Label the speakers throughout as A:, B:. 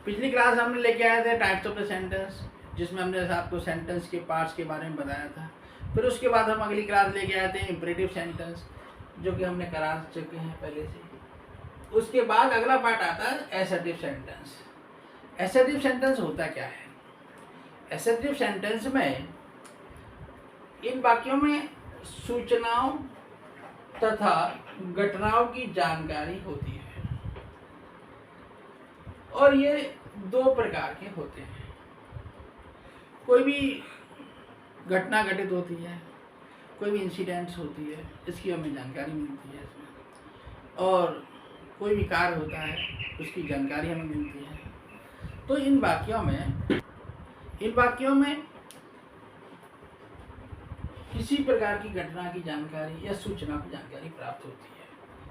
A: पिछली क्लास हमने लेके आए थे टाइप्स ऑफ द सेंटेंस, जिसमें हमने आपको सेंटेंस के पार्ट्स के बारे में बताया था। फिर उसके बाद हम अगली क्लास लेके आए थे इंपरेटिव सेंटेंस, जो कि हमने करा चुके हैं पहले से। उसके बाद अगला पार्ट आता है एसर्टिव सेंटेंस। एसर्टिव सेंटेंस होता क्या है? एसर्टिव सेंटेंस में इन वाक्यों में सूचनाओं तथा घटनाओं की जानकारी होती है, और ये दो प्रकार के होते हैं। कोई भी घटना घटित होती है, कोई भी इंसिडेंट्स होती है, इसकी हमें जानकारी मिलती है इसमें, और कोई भी कार्य होता है उसकी जानकारी हमें मिलती है। तो इन वाक्यों में किसी प्रकार की घटना की जानकारी या सूचना की जानकारी प्राप्त होती है,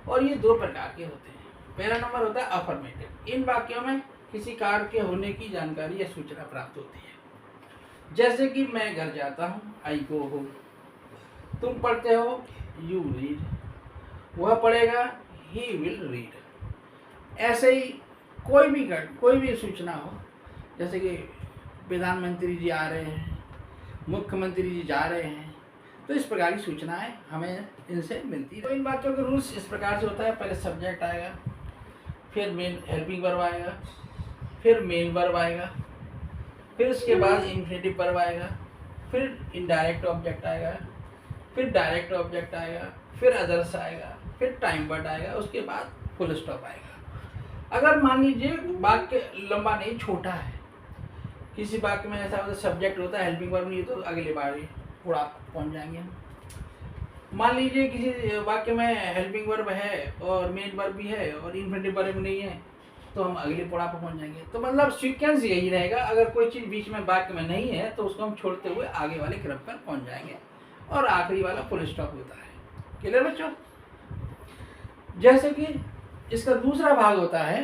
A: और ये दो प्रकार के होते हैं। पहला नंबर होता है अफर्मेटिव। इन वाक्यों में किसी कार्य के होने की जानकारी या सूचना प्राप्त होती है। जैसे कि मैं घर जाता हूँ, आई गो होम। तुम पढ़ते हो, यू रीड। वह पढ़ेगा, ही विल रीड। ऐसे ही कोई भी सूचना हो, जैसे कि प्रधानमंत्री जी आ रहे हैं, मुख्यमंत्री जी जा रहे हैं, तो इस प्रकार की सूचनाएं हमें इनसे मिलती है। तो इन बातों के रूल्स इस प्रकार से होता है। पहले सब्जेक्ट आएगा, फिर मेन हेल्पिंग वर्ब आएगा, फिर मेन वर्ब आएगा, फिर उसके बाद इंफिनिटिव वर्ब आएगा, फिर इनडायरेक्ट ऑब्जेक्ट आएगा, फिर डायरेक्ट ऑब्जेक्ट आएगा, फिर अदर्स आएगा, फिर टाइम वर्ड आएगा, उसके बाद फुल स्टॉप आएगा। अगर मान लीजिए वाक्य लंबा नहीं, छोटा है, किसी वाक्य में ऐसा होता है सब्जेक्ट होता है, हेल्पिंग वर्ब नहीं, तो अगले बार ही पूरा पहुंच जाएंगे हम। मान लीजिए किसी वाक्य में हेल्पिंग वर्ब है और मेन वर्ब भी है और इन्फिनिटिव वर्ब नहीं है, तो हम अगले पड़ाव पर पहुंच जाएंगे। तो मतलब सीक्वेंस यही रहेगा। अगर कोई चीज़ बीच में वाक्य में नहीं है तो उसको हम छोड़ते हुए आगे वाले क्रम पर पहुंच जाएंगे, और आखिरी वाला फुल स्टॉप होता है। क्लियर बच्चों? जैसे कि इसका दूसरा भाग होता है,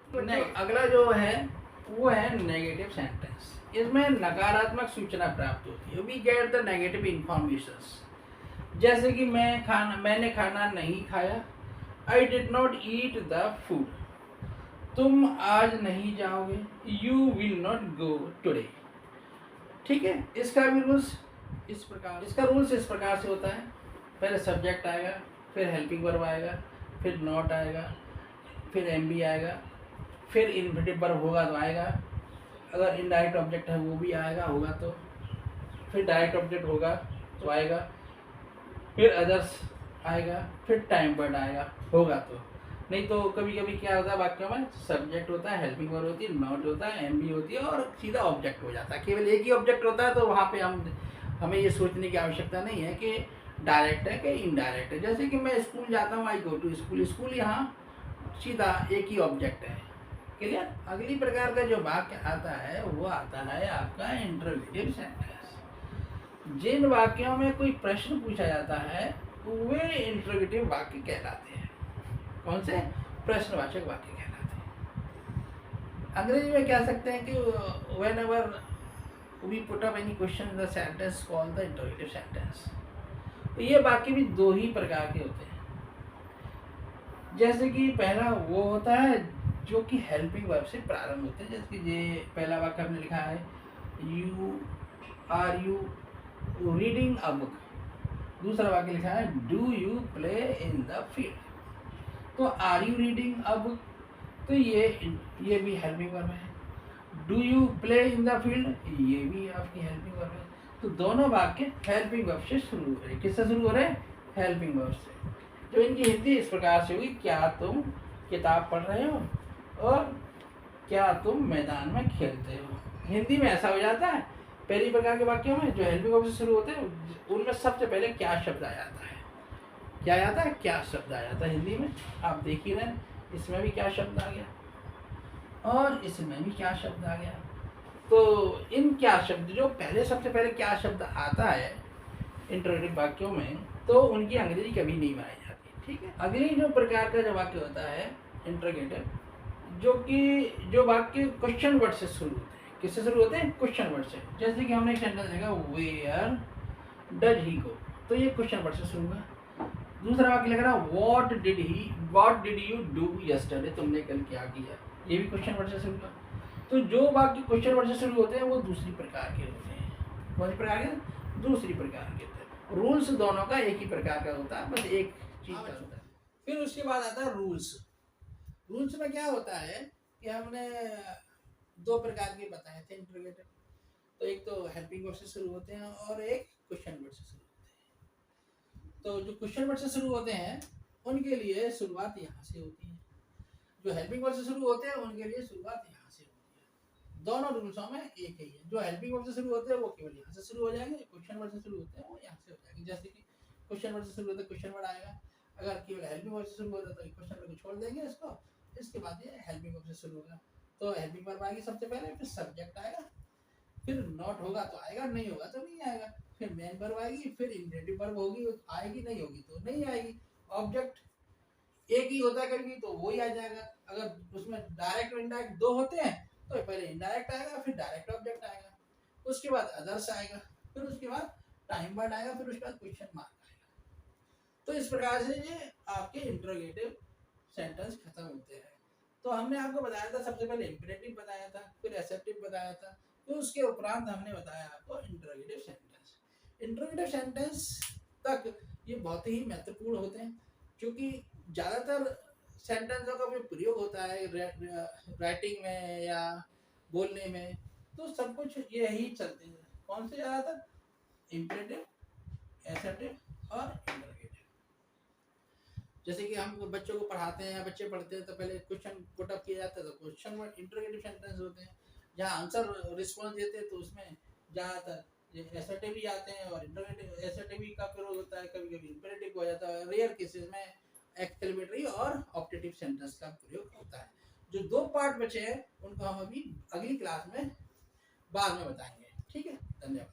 A: अगला जो है वो है नेगेटिव सेंटेंस। इसमें नकारात्मक सूचना प्राप्त होती है। We get the negative informations. जैसे कि मैंने खाना नहीं खाया, I did not eat the food. तुम आज नहीं जाओगे, you will not go today. ठीक है, इसका रूल्स इस प्रकार से होता है। पहले सब्जेक्ट आएगा, फिर हेल्पिंग वर्ब आएगा, फिर नॉट आएगा, फिर एम बी आएगा, फिर इन्फिनिटिव वर्ब होगा तो आएगा, अगर इनडायरेक्ट ऑब्जेक्ट है वो भी आएगा होगा तो, फिर डायरेक्ट ऑब्जेक्ट होगा तो आएगा, फिर अदर्स आएगा, फिर टाइम वर्ड आएगा होगा तो। नहीं तो कभी कभी क्या होता है, वाक्यों में सब्जेक्ट होता है, हेल्पिंग वर्ब होती है, नॉट होता है, एम बी होती है, और सीधा ऑब्जेक्ट हो जाता है। केवल एक ही ऑब्जेक्ट होता है, तो वहाँ पे हमें ये सोचने की आवश्यकता नहीं है कि डायरेक्ट है कि इनडायरेक्ट है। जैसे कि मैं स्कूल जाता हूँ, आई गो टू स्कूल। स्कूल यहाँ सीधा एक ही ऑब्जेक्ट है। क्लियर? अगली प्रकार का जो वाक्य आता है वो आता है आपका इंटरोगेटिव सेंटेंस। जिन वाक्यों में कोई प्रश्न पूछा जाता है वे इंटरोगेटिव वाक्य कहलाते हैं। कौन से? प्रश्नवाचक वाक्य कहलाते हैं। अंग्रेजी में कह सकते हैं कि whenever we put up any question in the sentence called the interrogative sentence। तो ये वाक्य भी दो ही प्रकार के होते हैं। जैसे कि पहला वो होता है जो कि हेल्पिंग वर्ब से प्रारंभ होते हैं। जैसे कि ये पहला वाक्य हमने लिखा है, are you reading a book. दूसरा वाक्य लिखा है, do you play in the field. तो are you reading a book, तो ये भी हेल्पिंग वर्ब है। Do you play in the field, ये भी आपकी हेल्पिंग वर्ब है। तो दोनों वाक्य हेल्पिंग वर्ब से शुरू हो रहे हैं। किससे शुरू हो रहे हैं? हेल्पिंग वर्ब से। तो इनकी हिंदी इस प्रकार से होगी, क्या तुम किताब पढ़ रहे हो और क्या तुम मैदान में खेलते हो। हिंदी में ऐसा हो जाता है। पहली प्रकार के वाक्यों में जो हेल्पिंग वर्ब से शुरू होते हैं उनमें सबसे पहले क्या शब्द आ जाता है? क्या आता है? क्या शब्द आ जाता है हिंदी में। आप देख ही रहे हैं, इसमें भी क्या शब्द आ गया और इसमें भी क्या शब्द आ गया। तो इन क्या शब्द जो सबसे पहले क्या शब्द आता है इंटरोगेटिव वाक्यों में, तो उनकी अंग्रेजी कभी नहीं बनाई जाती। ठीक है। अगली जो प्रकार का जो वाक्य होता है इंटरोगेटिव, जो वाक्य क्वेश्चन वर्ड से शुरू होते हैं। किससे शुरू होते हैं? क्वेश्चन वर्ड से। जैसे कि हमने एक सेंटेंस देखा, वेयर डज ही गो, तो ये क्वेश्चन वर्ड से शुरू हुआ। दूसरा वाक्य लग रहा है what did you do yesterday, तुमने कल क्या किया, ये भी क्वेश्चन वर्ड से शुरू हुआ। तो जो वाक्य क्वेश्चन वर्ड से शुरू होते हैं वो दूसरी प्रकार के होते हैं। कौन सी प्रकार के? दूसरी प्रकार के होते हैं। रूल्स दोनों का एक ही प्रकार का होता है, बस एक चीज का होता है। फिर उसके बाद आता है रूल्स। रूल्स में क्या होता है कि हमने दो प्रकार के बताए थे इंटरोगेटिव। तो एक तो हेल्पिंग वर्ड से शुरू होते हैं और एक क्वेश्चन वर्ड से शुरू होते हैं। तो जो क्वेश्चन वर्ड से शुरू होते हैं उनके लिए शुरुआत यहाँ से होती है, जो हेल्पिंग वर्ड से शुरू होते हैं उनके लिए शुरुआत यहाँ से होती है। दोनों रूल्सों में एक ही है। जो हेल्पिंग वर्ड से शुरू होते हैं वो केवल यहाँ से शुरू हो जाएंगे, क्वेश्चन वर्ड से शुरू होते हैं वो यहाँ से हो जाएंगे। जैसे कि क्वेश्चन वर्ड से शुरू होते हैं क्वेश्चन वर्ड आएगा, अगर केवल हेल्पिंग वर्ड से शुरू होता है तो क्वेश्चन वर्ड को छोड़ देंगे इसको, इसके बाद ये हेल्पिंग वर्ड से शुरू होगा। तो हेल्पिंग वर्ब आएगी सबसे पहले, फिर सब्जेक्ट आएगा, फिर नॉट होगा तो आएगा, नहीं होगा तो नहीं आएगा, फिर मेन वर्ब आएगी, फिर इंडेटिव वर्ब होगी, आएगी नहीं होगी तो नहीं आएगी। ऑब्जेक्ट एक ही होता है कभी तो वो ही आ जाएगा। अगर उसमें डायरेक्ट और इनडायरेक्ट दो होते हैं तो पहले इनडायरेक्ट आएगा, फिर डायरेक्ट ऑब्जेक्ट आएगा, उसके बाद अदर्स आएगा, फिर उसके बाद टाइम वर्ड आएगा, फिर उसके बाद क्वेश्चन मार्क आएगा। तो इस प्रकार से ये आपके इंट्रोगेटिव सेंटेंस खत्म होते हैं। तो हमने आपको बताया था सबसे पहले इंपेरेटिव बताया था, फिर एसेप्टिव बताया था, तो उसके उपरांत हमने बताया आपको इंट्रोगेटिव सेंटेंस। इंट्रोगेटिव सेंटेंस तक ये बहुत ही महत्वपूर्ण होते हैं, क्योंकि ज़्यादातर सेंटेंसों का भी प्रयोग होता है राइटिंग में या बोलने में, तो सब कुछ यही चलते हैं। कौन से ज़्यादातर? इंपेरेटिव, एसेप्टिव और इंट्रोगेटिव। जैसे कि हम बच्चों को पढ़ाते हैं या बच्चे पढ़ते हैं तो पहले क्वेश्चन पुट अप किया जाता है, तो क्वेश्चन वर्ड इंट्रोगेटिव सेंटेंस होते हैं। जहाँ आंसर रिस्पॉन्स देते हैं तो उसमें ज़्यादातर एसर्टिव भी आते हैं और इंट्रोगेटिव एसर्टिव का प्रयोग होता है, कभी कभी इंपेरेटिव हो जाता है, रेयर केसेस में एक्सक्लेमेटरी और ऑप्टेटिव सेंटेंस का प्रयोग होता है। जो दो पार्ट बचे हैं उनको हम अभी अगली क्लास में बाद में बताएंगे। ठीक है, धन्यवाद।